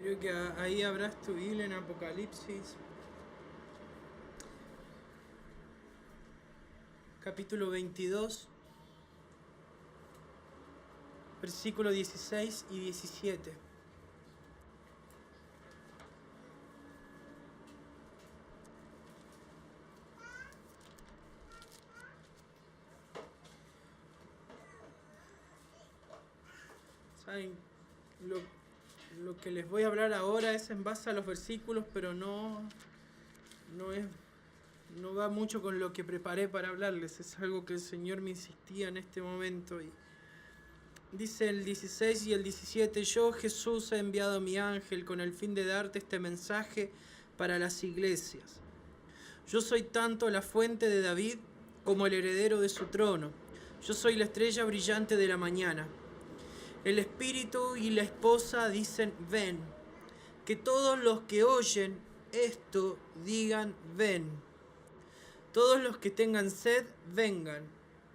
Creo que ahí habrás tu Biblia en Apocalipsis, capítulo 22, versículos 16 y 17. Saben, lo que les voy a hablar ahora es en base a los versículos, pero no va mucho con lo que preparé para hablarles. Es algo que el Señor me insistía en este momento. Y dice el 16 y el 17: Yo, Jesús, he enviado a mi ángel con el fin de darte este mensaje para las iglesias. Yo soy tanto la fuente de David como el heredero de su trono. Yo soy la estrella brillante de la mañana. El espíritu y la esposa dicen: ven. Que todos los que oyen esto digan: ven. Todos los que tengan sed, vengan.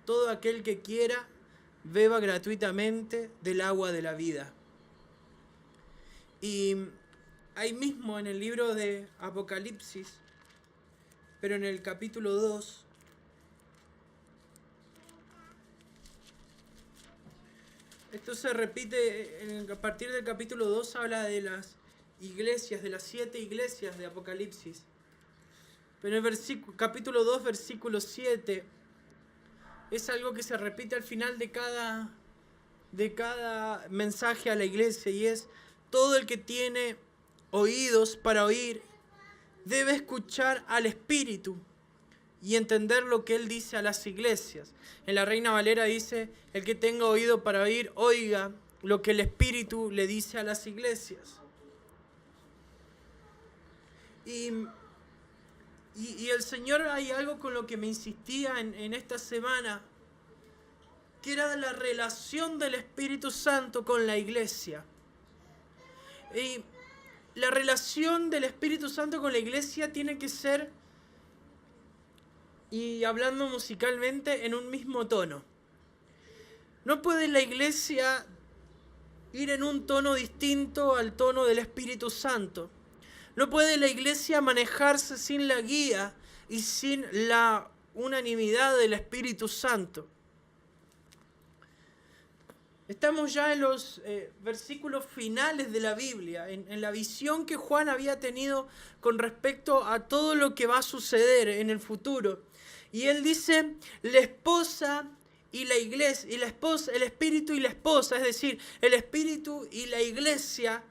Todo aquel que quiera, beba gratuitamente del agua de la vida. Y ahí mismo en el libro de Apocalipsis, pero en el capítulo 2, esto se repite, a partir del capítulo 2 habla de las iglesias, de las 7 iglesias de Apocalipsis. Pero en el capítulo 2, versículo 7, es algo que se repite al final de cada mensaje a la iglesia, y es: todo el que tiene oídos para oír debe escuchar al Espíritu y entender lo que Él dice a las iglesias. En la Reina Valera dice: el que tenga oído para oír, oiga lo que el Espíritu le dice a las iglesias. Y el Señor, hay algo con lo que me insistía en esta semana, que era la relación del Espíritu Santo con la iglesia. Y la relación del Espíritu Santo con la iglesia tiene que ser, y hablando musicalmente, en un mismo tono. No puede la iglesia ir en un tono distinto al tono del Espíritu Santo. No puede la iglesia manejarse sin la guía y sin la unanimidad del Espíritu Santo. Estamos ya en los versículos finales de la Biblia, en la visión que Juan había tenido con respecto a todo lo que va a suceder en el futuro. Y él dice: la esposa y la iglesia, y la esposa, el espíritu y la esposa, es decir, el espíritu y la iglesia,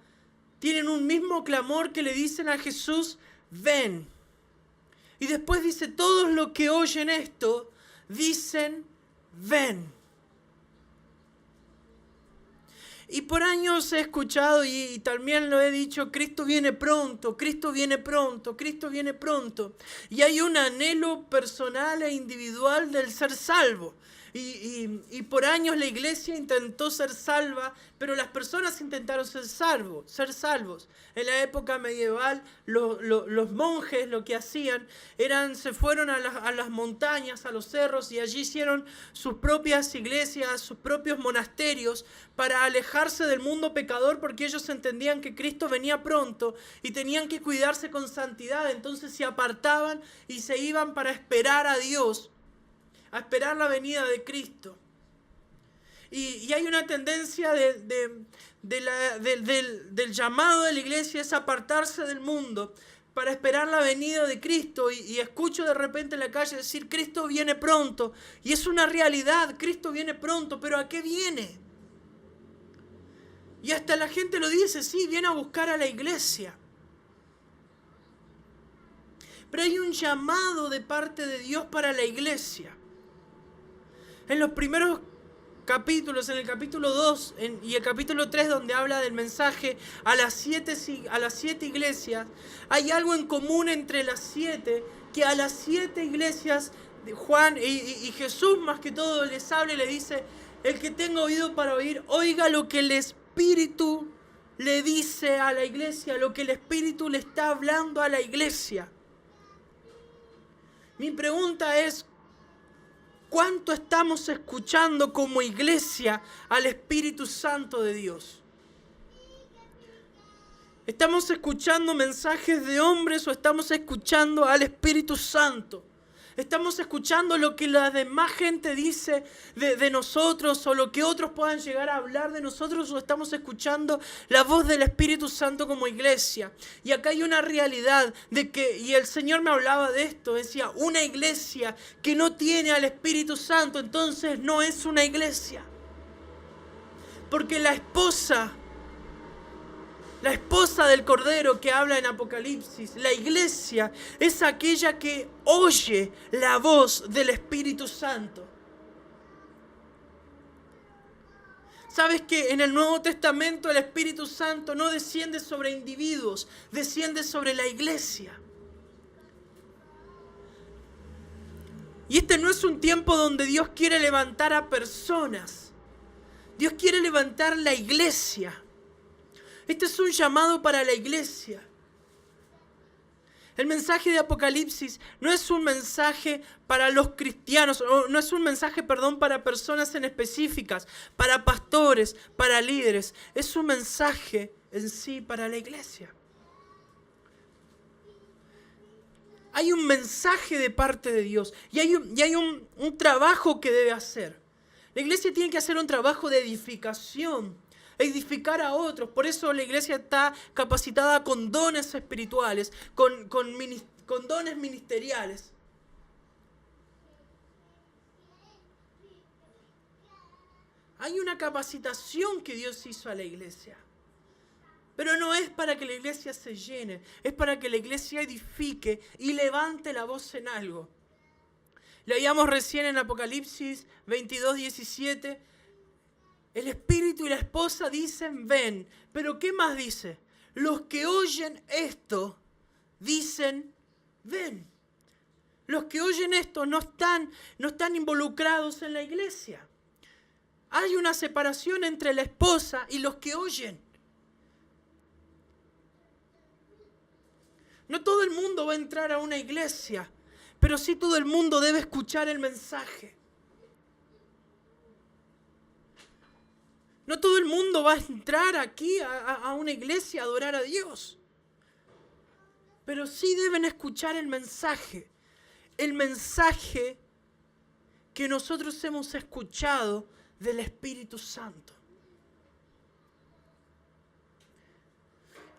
tienen un mismo clamor que le dicen a Jesús: ven. Y después dice: todos los que oyen esto dicen: ven. Y por años he escuchado y también lo he dicho: Cristo viene pronto, Cristo viene pronto, Cristo viene pronto. Y hay un anhelo personal e individual del ser salvo. Y por años la iglesia intentó ser salva, pero las personas intentaron ser salvos. En la época medieval, los monjes lo que hacían se fueron a las montañas, a los cerros, y allí hicieron sus propias iglesias, sus propios monasterios, para alejarse del mundo pecador, porque ellos entendían que Cristo venía pronto y tenían que cuidarse con santidad. Entonces se apartaban y se iban para esperar a Dios, a esperar la venida de Cristo. Y hay una tendencia del llamado de la iglesia, es apartarse del mundo para esperar la venida de Cristo. Y escucho de repente en la calle decir: Cristo viene pronto. Y es una realidad, Cristo viene pronto, pero ¿a qué viene? Y hasta la gente lo dice: sí, viene a buscar a la iglesia. Pero hay un llamado de parte de Dios para la iglesia. En los primeros capítulos, en el capítulo 2 y el capítulo 3, donde habla del mensaje a las 7 iglesias, hay algo en común entre las 7, que a las 7 iglesias Juan y Jesús más que todo les habla y le dice: el que tenga oído para oír, oiga lo que el Espíritu le dice a la iglesia, lo que el Espíritu le está hablando a la iglesia. Mi pregunta es: ¿cuánto estamos escuchando como iglesia al Espíritu Santo de Dios? ¿Estamos escuchando mensajes de hombres o estamos escuchando al Espíritu Santo? ¿Estamos escuchando lo que la demás gente dice de nosotros o lo que otros puedan llegar a hablar de nosotros, o estamos escuchando la voz del Espíritu Santo como iglesia? Y acá hay una realidad de que, y el Señor me hablaba de esto, decía, una iglesia que no tiene al Espíritu Santo, entonces no es una iglesia. Porque la esposa del Cordero que habla en Apocalipsis, la iglesia, es aquella que oye la voz del Espíritu Santo. ¿Sabes que en el Nuevo Testamento el Espíritu Santo no desciende sobre individuos, desciende sobre la iglesia? Y este no es un tiempo donde Dios quiere levantar a personas. Dios quiere levantar la iglesia. Este es un llamado para la iglesia. El mensaje de Apocalipsis no es un mensaje para los cristianos, no es un mensaje, para personas en específicas, para pastores, para líderes. Es un mensaje en sí para la iglesia. Hay un mensaje de parte de Dios y hay un trabajo que debe hacer. La iglesia tiene que hacer un trabajo de edificar a otros. Por eso la iglesia está capacitada con dones espirituales, con dones ministeriales. Hay una capacitación que Dios hizo a la iglesia. Pero no es para que la iglesia se llene, es para que la iglesia edifique y levante la voz en algo. Leíamos recién en Apocalipsis 22:17, el espíritu y la esposa dicen ven, pero ¿qué más dice? Los que oyen esto dicen ven. Los que oyen esto no están involucrados en la iglesia. Hay una separación entre la esposa y los que oyen. No todo el mundo va a entrar a una iglesia, pero sí todo el mundo debe escuchar el mensaje. No todo el mundo va a entrar aquí a una iglesia a adorar a Dios, pero sí deben escuchar el mensaje que nosotros hemos escuchado del Espíritu Santo.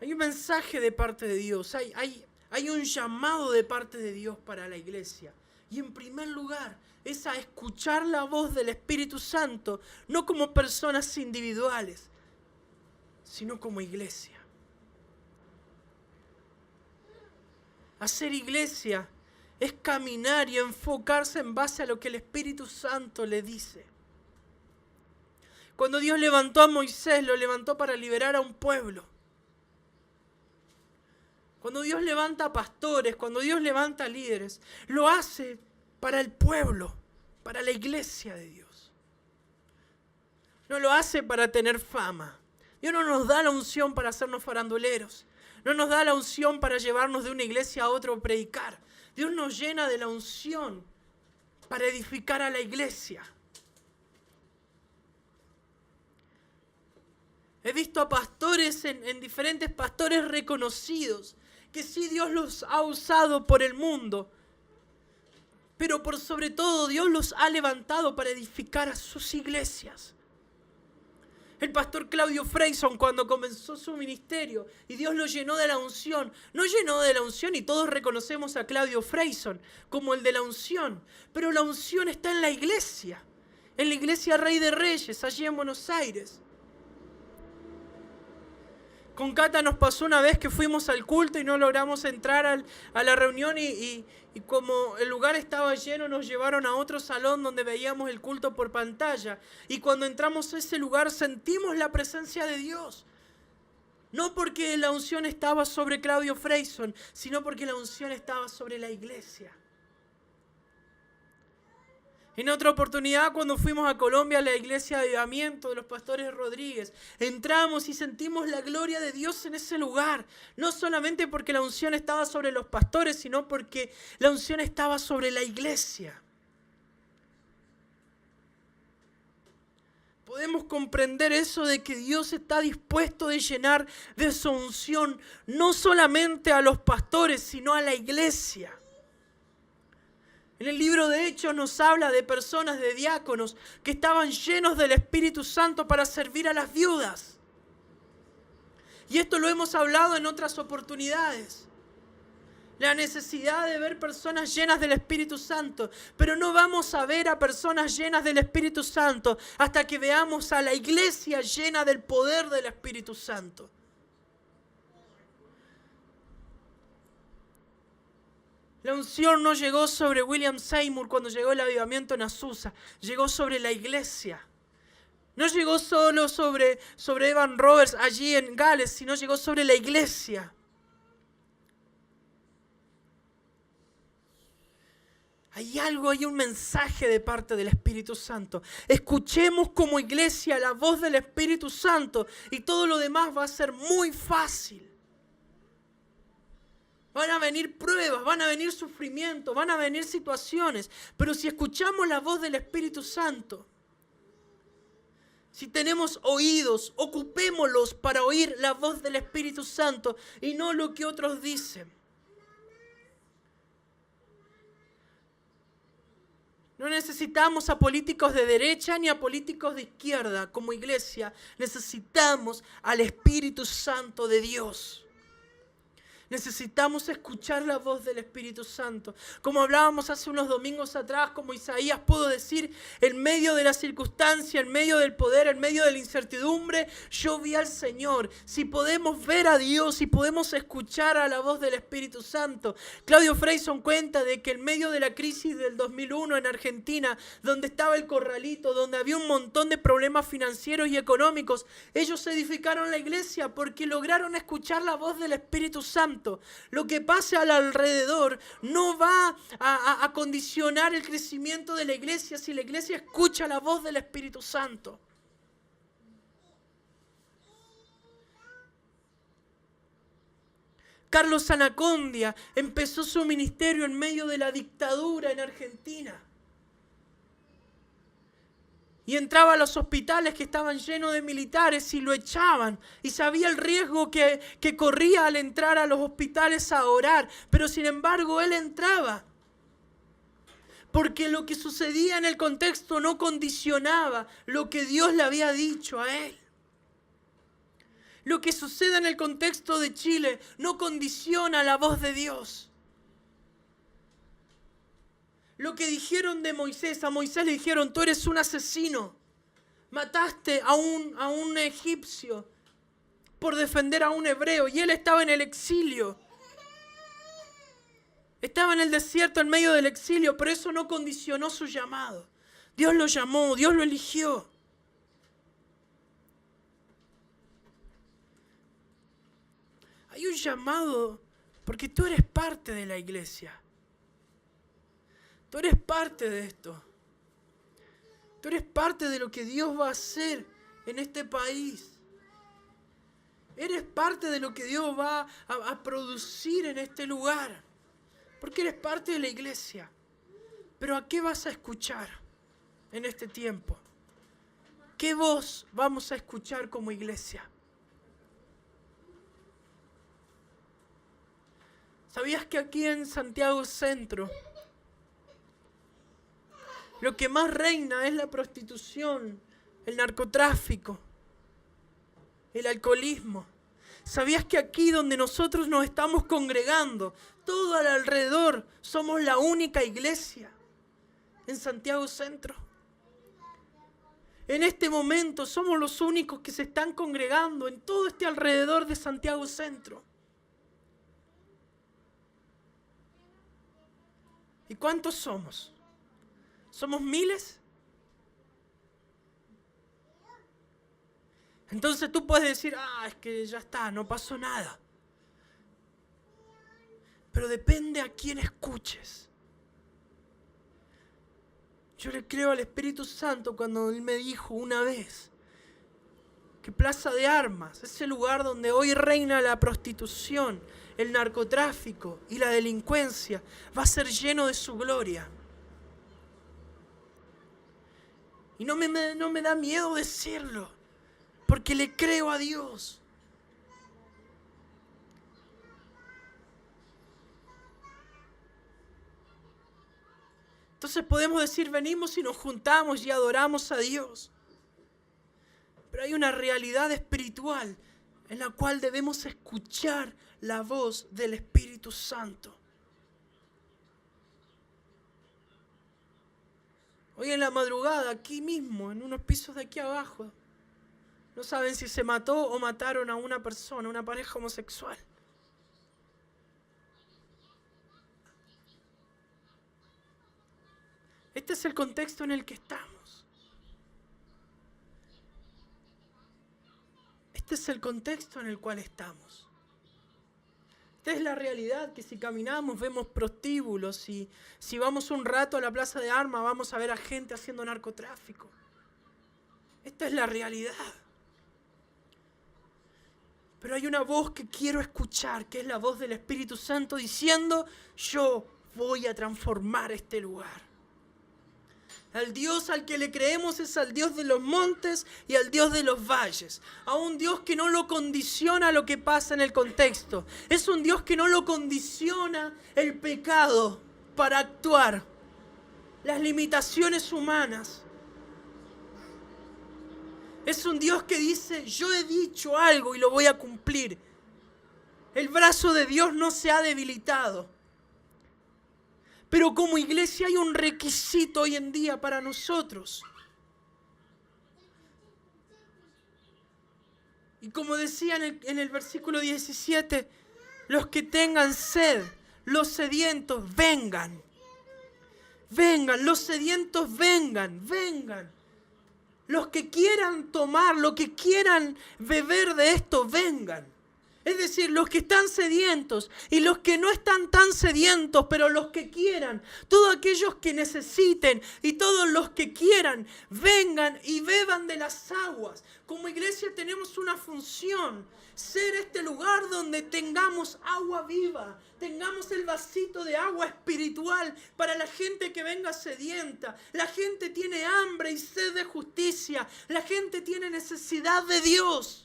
Hay un mensaje de parte de Dios, hay un llamado de parte de Dios para la iglesia. Y en primer lugar es a escuchar la voz del Espíritu Santo, no como personas individuales, sino como iglesia. Hacer iglesia es caminar y enfocarse en base a lo que el Espíritu Santo le dice. Cuando Dios levantó a Moisés, lo levantó para liberar a un pueblo. Cuando Dios levanta pastores, cuando Dios levanta líderes, lo hace para el pueblo, para la iglesia de Dios. No lo hace para tener fama. Dios no nos da la unción para hacernos faranduleros. No nos da la unción para llevarnos de una iglesia a otra o predicar. Dios nos llena de la unción para edificar a la iglesia. He visto a pastores en diferentes pastores reconocidos, que sí Dios los ha usado por el mundo, pero por sobre todo Dios los ha levantado para edificar a sus iglesias. El pastor Claudio Freyson, cuando comenzó su ministerio y Dios lo llenó de la unción, no llenó de la unción y todos reconocemos a Claudio Freyson como el de la unción, pero la unción está en la iglesia Rey de Reyes, allí en Buenos Aires. Con Cata nos pasó una vez que fuimos al culto y no logramos entrar a la reunión y como el lugar estaba lleno nos llevaron a otro salón donde veíamos el culto por pantalla. Y cuando entramos a ese lugar sentimos la presencia de Dios. No porque la unción estaba sobre Claudio Freyson, sino porque la unción estaba sobre la iglesia. En otra oportunidad, cuando fuimos a Colombia, a la iglesia de avivamiento de los pastores Rodríguez, entramos y sentimos la gloria de Dios en ese lugar. No solamente porque la unción estaba sobre los pastores, sino porque la unción estaba sobre la iglesia. podemos comprender eso de que Dios está dispuesto de llenar de su unción no solamente a los pastores, sino a la iglesia. En el libro de Hechos nos habla de personas, de diáconos, que estaban llenos del Espíritu Santo para servir a las viudas. Y esto lo hemos hablado en otras oportunidades. La necesidad de ver personas llenas del Espíritu Santo. Pero no vamos a ver a personas llenas del Espíritu Santo hasta que veamos a la iglesia llena del poder del Espíritu Santo. La unción no llegó sobre William Seymour cuando llegó el avivamiento en Azusa. Llegó sobre la iglesia. No llegó solo sobre Evan Roberts allí en Gales, sino llegó sobre la iglesia. Hay un mensaje de parte del Espíritu Santo. Escuchemos como iglesia la voz del Espíritu Santo y todo lo demás va a ser muy fácil. Van a venir pruebas, van a venir sufrimientos, van a venir situaciones. Pero si escuchamos la voz del Espíritu Santo, si tenemos oídos, ocupémoslos para oír la voz del Espíritu Santo y no lo que otros dicen. No necesitamos a políticos de derecha ni a políticos de izquierda como iglesia. Necesitamos al Espíritu Santo de Dios. Necesitamos escuchar la voz del Espíritu Santo. Como hablábamos hace unos domingos atrás, como Isaías pudo decir, en medio de la circunstancia, en medio del poder, en medio de la incertidumbre, yo vi al Señor. Si podemos ver a Dios, si podemos escuchar a la voz del Espíritu Santo. Claudio Freyson cuenta de que en medio de la crisis del 2001 en Argentina, donde estaba el corralito, donde había un montón de problemas financieros y económicos, ellos edificaron la iglesia porque lograron escuchar la voz del Espíritu Santo. Lo que pase al alrededor no va a condicionar el crecimiento de la iglesia si la iglesia escucha la voz del Espíritu Santo. Carlos Anacondia empezó su ministerio en medio de la dictadura en Argentina. Y entraba a los hospitales que estaban llenos de militares y lo echaban. Y sabía el riesgo que corría al entrar a los hospitales a orar. Pero sin embargo él entraba. Porque lo que sucedía en el contexto no condicionaba lo que Dios le había dicho a él. Lo que sucede en el contexto de Chile no condiciona la voz de Dios. Lo que dijeron de Moisés, a Moisés le dijeron, tú eres un asesino. Mataste a un egipcio por defender a un hebreo y él estaba en el exilio. Estaba en el desierto en medio del exilio, pero eso no condicionó su llamado. Dios lo llamó, Dios lo eligió. Hay un llamado porque tú eres parte de la iglesia. Tú eres parte de esto. Tú eres parte de lo que Dios va a hacer en este país. Eres parte de lo que Dios va a producir en este lugar. Porque eres parte de la iglesia. Pero ¿a qué vas a escuchar en este tiempo? ¿Qué voz vamos a escuchar como iglesia? ¿Sabías que aquí en Santiago Centro lo que más reina es la prostitución, el narcotráfico, el alcoholismo? ¿Sabías que aquí donde nosotros nos estamos congregando, todo alrededor, somos la única iglesia en Santiago Centro? En este momento somos los únicos que se están congregando en todo este alrededor de Santiago Centro. ¿Y cuántos somos? ¿Somos miles? Entonces tú puedes decir, es que ya está, no pasó nada. Pero depende a quién escuches. Yo le creo al Espíritu Santo cuando Él me dijo una vez que Plaza de Armas, ese lugar donde hoy reina la prostitución, el narcotráfico y la delincuencia, va a ser lleno de su gloria. Y no me da miedo decirlo, porque le creo a Dios. Entonces podemos decir, venimos y nos juntamos y adoramos a Dios. Pero hay una realidad espiritual en la cual debemos escuchar la voz del Espíritu Santo. Hoy en la madrugada, aquí mismo, en unos pisos de aquí abajo, no saben si se mató o mataron a una persona, una pareja homosexual. Este es el contexto en el que estamos. Este es el contexto en el cual estamos. Esta es la realidad, que si caminamos vemos prostíbulos, y si vamos un rato a la plaza de armas vamos a ver a gente haciendo narcotráfico. Esta es la realidad. Pero hay una voz que quiero escuchar, que es la voz del Espíritu Santo diciendo, yo voy a transformar este lugar. Al Dios al que le creemos es al Dios de los montes y al Dios de los valles. A un Dios que no lo condiciona lo que pasa en el contexto. Es un Dios que no lo condiciona el pecado para actuar. Las limitaciones humanas. Es un Dios que dice, yo he dicho algo y lo voy a cumplir. El brazo de Dios no se ha debilitado. Pero como iglesia hay un requisito hoy en día para nosotros. Y como decía en el versículo 17, los que tengan sed, los sedientos, vengan. Vengan, los sedientos, vengan. Los que quieran tomar, los que quieran beber de esto, vengan. Es decir, los que están sedientos y los que no están tan sedientos, pero los que quieran, todos aquellos que necesiten y todos los que quieran, vengan y beban de las aguas. Como iglesia tenemos una función, ser este lugar donde tengamos agua viva, tengamos el vasito de agua espiritual para la gente que venga sedienta. La gente tiene hambre y sed de justicia, la gente tiene necesidad de Dios.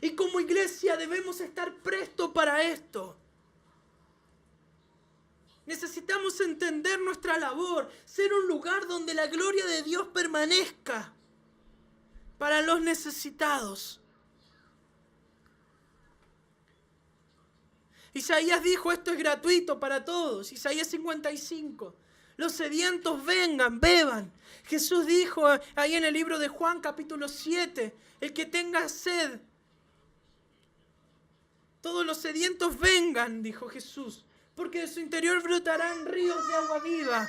Y como iglesia debemos estar prestos para esto. Necesitamos entender nuestra labor, ser un lugar donde la gloria de Dios permanezca para los necesitados. Isaías dijo, esto es gratuito para todos. Isaías 55. Los sedientos vengan, beban. Jesús dijo ahí en el libro de Juan capítulo 7, el que tenga sed, todos los sedientos vengan, dijo Jesús, porque de su interior brotarán ríos de agua viva.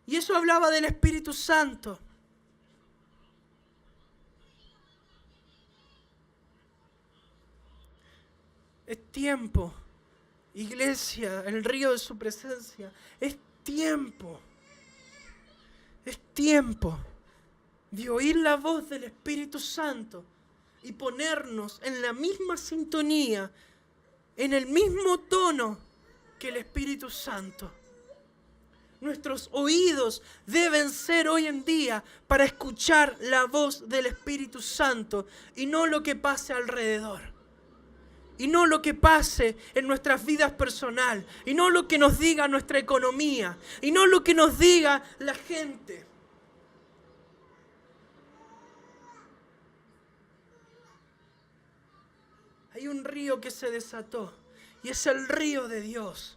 Y eso hablaba del Espíritu Santo. Es tiempo, iglesia, el río de su presencia. Es tiempo de oír la voz del Espíritu Santo y ponernos en la misma sintonía, en el mismo tono que el Espíritu Santo. Nuestros oídos deben ser hoy en día para escuchar la voz del Espíritu Santo y no lo que pase alrededor. Y no lo que pase en nuestras vidas personales. Y no lo que nos diga nuestra economía. Y no lo que nos diga la gente. Hay un río que se desató y es el río de Dios.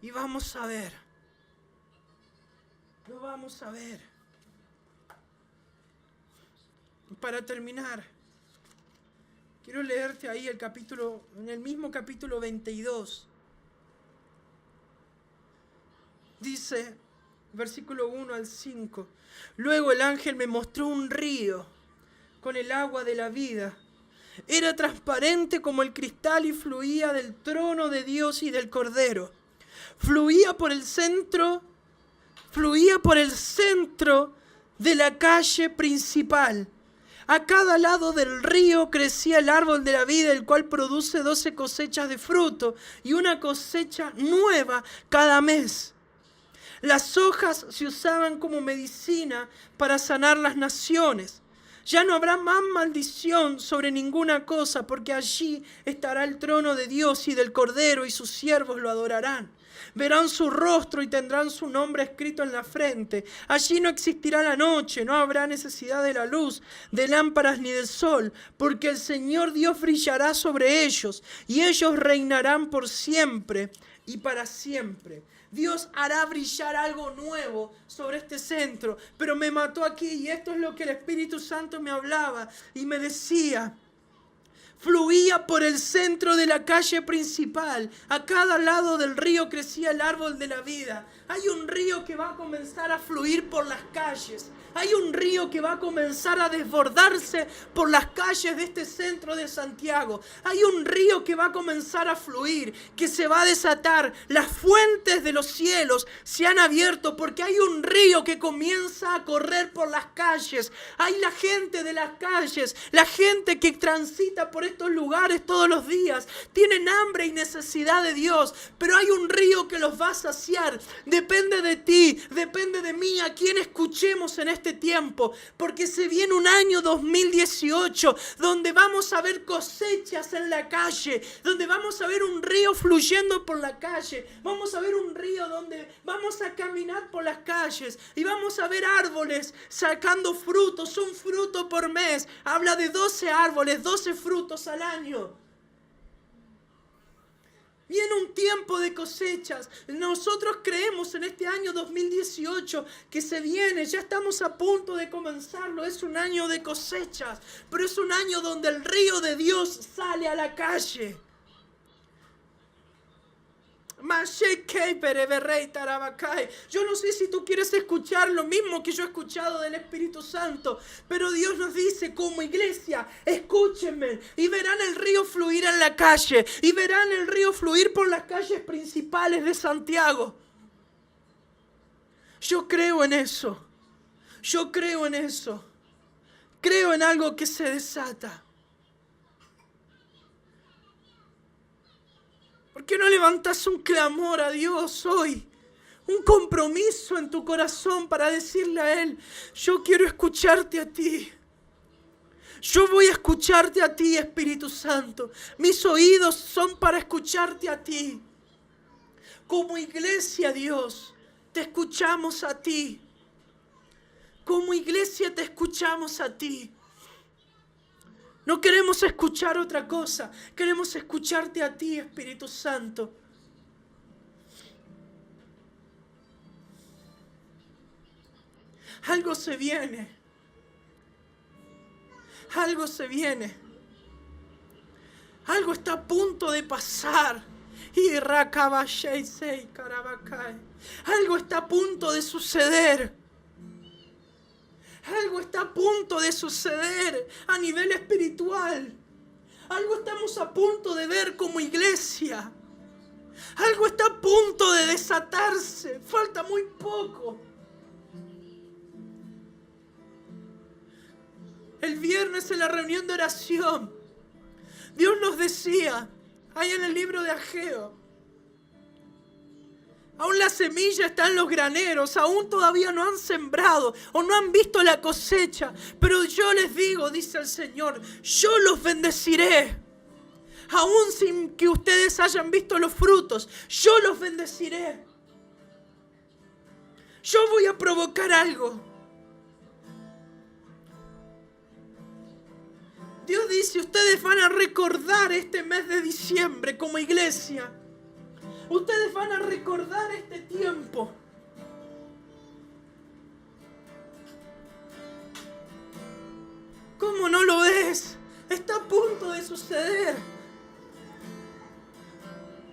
Y vamos a ver. Lo vamos a ver. Para terminar, quiero leerte ahí en el mismo capítulo 22. Dice, versículo 1 al 5. Luego el ángel me mostró un río con el agua de la vida. Era transparente como el cristal y fluía del trono de Dios y del Cordero. Fluía por el centro de la calle principal. A cada lado del río crecía el árbol de la vida, el cual produce 12 cosechas de fruto y una cosecha nueva cada mes. Las hojas se usaban como medicina para sanar las naciones. Ya no habrá más maldición sobre ninguna cosa, porque allí estará el trono de Dios y del Cordero, y sus siervos lo adorarán. Verán su rostro y tendrán su nombre escrito en la frente. Allí no existirá la noche, no habrá necesidad de la luz, de lámparas ni del sol, porque el Señor Dios brillará sobre ellos, y ellos reinarán por siempre y para siempre. Dios hará brillar algo nuevo sobre este centro, pero me mató aquí, y esto es lo que el Espíritu Santo me hablaba y me decía. Fluía por el centro de la calle principal. A cada lado del río crecía el árbol de la vida. Hay un río que va a comenzar a fluir por las calles. Hay un río que va a comenzar a desbordarse por las calles de este centro de Santiago. Hay un río que va a comenzar a fluir, que se va a desatar. Las fuentes de los cielos se han abierto porque hay un río que comienza a correr por las calles. Hay la gente de las calles, la gente que transita por estos lugares todos los días. Tienen hambre y necesidad de Dios, pero hay un río que los va a saciar. Depende de ti, depende de mí, a quien escuchemos en este tiempo, porque se viene un año 2018 donde vamos a ver cosechas en la calle, donde vamos a ver un río fluyendo por la calle, vamos a ver un río donde vamos a caminar por las calles y vamos a ver árboles sacando frutos, un fruto por mes. Habla de 12 árboles, 12 frutos al año. Viene un tiempo de cosechas. Nosotros creemos en este año 2018 que se viene. Ya estamos a punto de comenzarlo. Es un año de cosechas. Pero es un año donde el río de Dios sale a la calle. Yo no sé si tú quieres escuchar lo mismo que yo he escuchado del Espíritu Santo, pero Dios nos dice como iglesia, escúchenme, y verán el río fluir en la calle, y verán el río fluir por las calles principales de Santiago. Yo creo en eso, yo creo en eso, creo en algo que se desata. ¿Por qué no levantas un clamor a Dios hoy? Un compromiso en tu corazón para decirle a Él, yo quiero escucharte a ti. Yo voy a escucharte a ti, Espíritu Santo. Mis oídos son para escucharte a ti. Como iglesia, Dios, te escuchamos a ti. Como iglesia te escuchamos a ti. No queremos escuchar otra cosa. Queremos escucharte a ti, Espíritu Santo. Algo se viene. Algo se viene. Algo está a punto de pasar. Algo está a punto de suceder. Algo está a punto de suceder a nivel espiritual. Algo estamos a punto de ver como iglesia. Algo está a punto de desatarse. Falta muy poco. El viernes en la reunión de oración, Dios nos decía, ahí en el libro de Ageo, aún la semilla está en los graneros, aún todavía no han sembrado o no han visto la cosecha. Pero yo les digo, dice el Señor, yo los bendeciré. Aún sin que ustedes hayan visto los frutos, yo los bendeciré. Yo voy a provocar algo. Dios dice, ustedes van a recordar este mes de diciembre como iglesia. Ustedes van a recordar este tiempo. ¿Cómo no lo ves? Está a punto de suceder.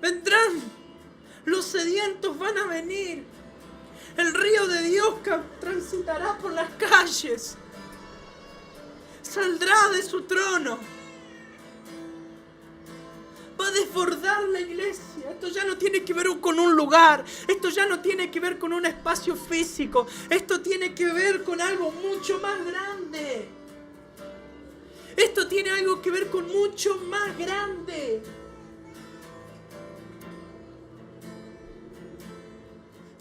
Vendrán. Los sedientos van a venir. El río de Dios transitará por las calles. Saldrá de su trono. Va a desbordar la iglesia. Esto ya no tiene que ver con un lugar. Esto ya no tiene que ver con un espacio físico. Esto tiene que ver con algo mucho más grande. Esto tiene algo que ver con mucho más grande.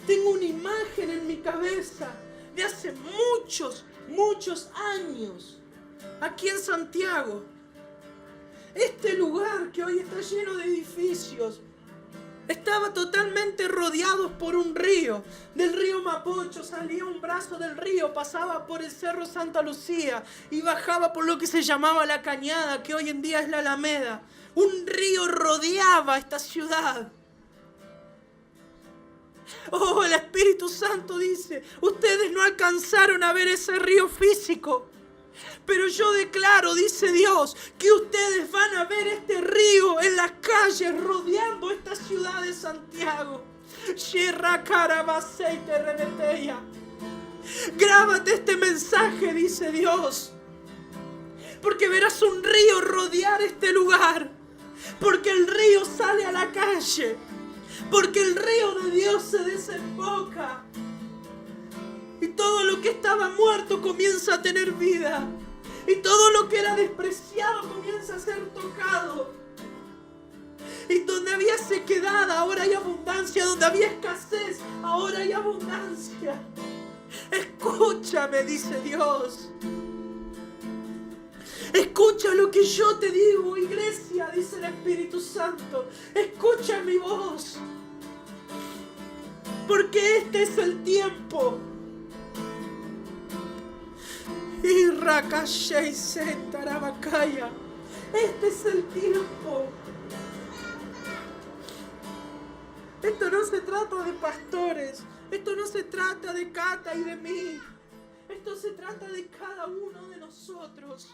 Tengo una imagen en mi cabeza de hace muchos años, aquí en Santiago. Este lugar que hoy está lleno de edificios, estaba totalmente rodeado por un río. Del río Mapocho salía un brazo del río, pasaba por el Cerro Santa Lucía y bajaba por lo que se llamaba La Cañada, que hoy en día es la Alameda. Un río rodeaba esta ciudad. Oh, el Espíritu Santo dice, ustedes no alcanzaron a ver ese río físico, pero yo declaro, dice Dios, que ustedes van a ver este río en las calles rodeando esta ciudad de Santiago. Grábate este mensaje, dice Dios, porque verás un río rodear este lugar, porque el río sale a la calle, porque el río de Dios se desemboca y todo lo que estaba muerto comienza a tener vida. Y todo lo que era despreciado comienza a ser tocado. Y donde había sequedad, ahora hay abundancia. Donde había escasez, ahora hay abundancia. Escúchame, dice Dios. Escucha lo que yo te digo, iglesia, dice el Espíritu Santo. Escucha mi voz. Porque este es el tiempo. Este es el tiempo. Esto no se trata de pastores. Esto no se trata de Cata y de mí. Esto se trata de cada uno de nosotros.